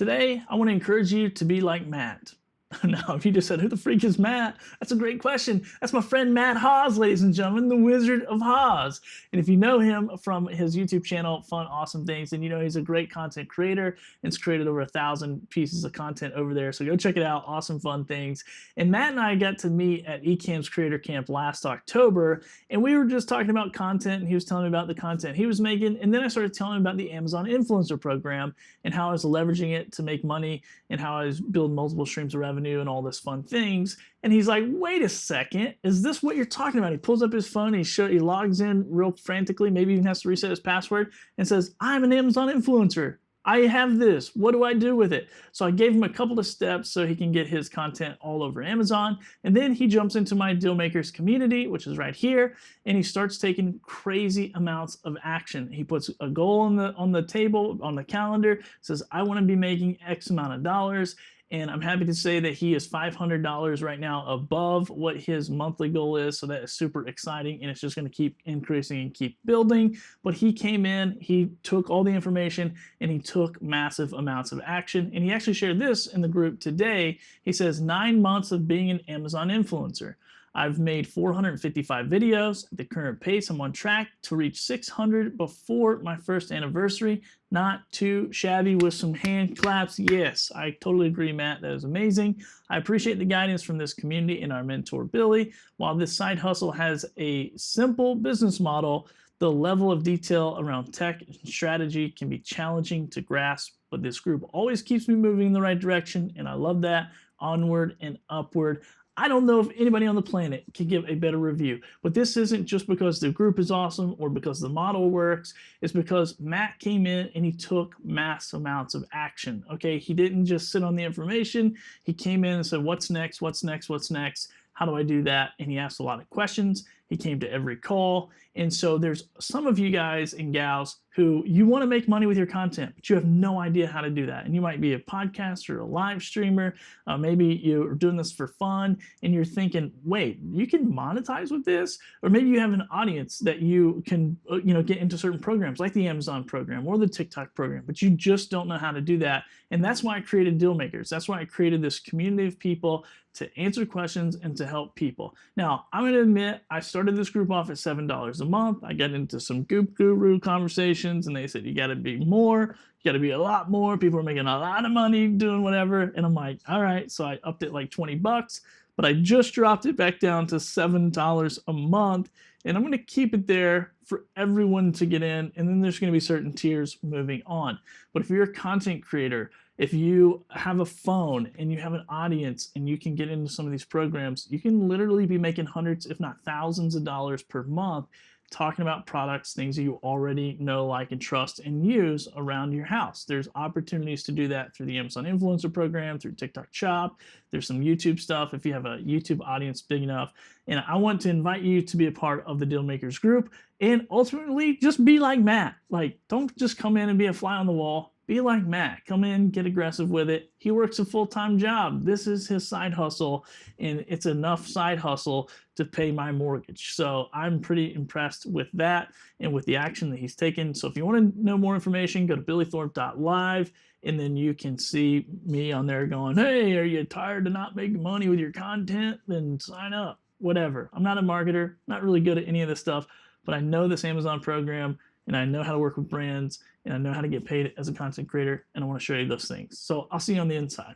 Today, I want to encourage you to be like Matt. Now, if you just said, who the freak is Matt? That's a great question. That's my friend Matt Haas, ladies and gentlemen, the Wizard of Haas. And if you know him from his YouTube channel, Fun Awesome Things, then you know he's a great content creator and has created over 1,000 pieces of content over there. So go check it out. Awesome, fun things. And Matt and I got to meet at ECAMM's Creator Camp last October, and we were just talking about content, and he was telling me about the content he was making. And then I started telling him about the Amazon Influencer Program and how I was leveraging it to make money and how I was building multiple streams of revenue and all this fun things. And he's like, wait a second, is this what you're talking about? He pulls up his phone, he logs in real frantically, maybe even has to reset his password, and says, I'm an Amazon influencer. I have this. What do I do with it? So I gave him a couple of steps so he can get his content all over Amazon. And then he jumps into my Deal Makers community, which is right here, and he starts taking crazy amounts of action. He puts a goal on the table, on the calendar, says, I want to be making X amount of dollars. And I'm happy to say that he is $500 right now above what his monthly goal is. So that is super exciting. And it's just going to keep increasing and keep building. But he came in, he took all the information, and he took massive amounts of action. And he actually shared this in the group today. He says, 9 months of being an Amazon influencer. I've made 455 videos. At the current pace, I'm on track to reach 600 before my first anniversary. Not too shabby with some hand claps. Yes, I totally agree, Matt. That is amazing. I appreciate the guidance from this community and our mentor, Billy. While this side hustle has a simple business model, the level of detail around tech and strategy can be challenging to grasp, but this group always keeps me moving in the right direction, and I love that. Onward and upward. I don't know if anybody on the planet can give a better review, but this isn't just because the group is awesome or because the model works. It's because Matt came in and he took mass amounts of action. Okay, he didn't just sit on the information. He came in and said, what's next? What's next? What's next? How do I do that? And he asked a lot of questions. He came to every call. And so there's some of you guys and gals who you want to make money with your content, but you have no idea how to do that. And you might be a podcaster, a live streamer. Maybe you're doing this for fun and you're thinking, wait, you can monetize with this? Or maybe you have an audience that you can get into certain programs like the Amazon program or the TikTok program, but you just don't know how to do that. And that's why I created Deal Makers. That's why I created this community of people to answer questions and to help people. Now, I'm going to admit, I started this group off at $7 a month. I got into some Goop Guru conversations, and they said, you got to be more. You got to be a lot more. People are making a lot of money doing whatever. And I'm like, all right. So I upped it like 20 bucks, but I just dropped it back down to $7 a month. And I'm going to keep it there for everyone to get in. And then there's going to be certain tiers moving on. But if you're a content creator, if you have a phone and you have an audience and you can get into some of these programs, you can literally be making hundreds, if not thousands of dollars per month talking about products, things that you already know, like, and trust and use around your house. There's opportunities to do that through the Amazon Influencer Program, through TikTok Shop. There's some YouTube stuff if you have a YouTube audience big enough. And I want to invite you to be a part of the Deal Makers group and ultimately just be like Matt. Like, don't just come in and be a fly on the wall. Be like Matt. Come in, get aggressive with it. He works a full-time job. This is his side hustle, and it's enough side hustle to pay my mortgage. So I'm pretty impressed with that and with the action that he's taken. So if you want to know more information, go to billythorpe.live, and then you can see me on there going, hey, are you tired of not making money with your content? Then sign up. Whatever. I'm not a marketer, not really good at any of this stuff, but I know this Amazon program, and I know how to work with brands, and I know how to get paid as a content creator, and I want to show you those things. So I'll see you on the inside.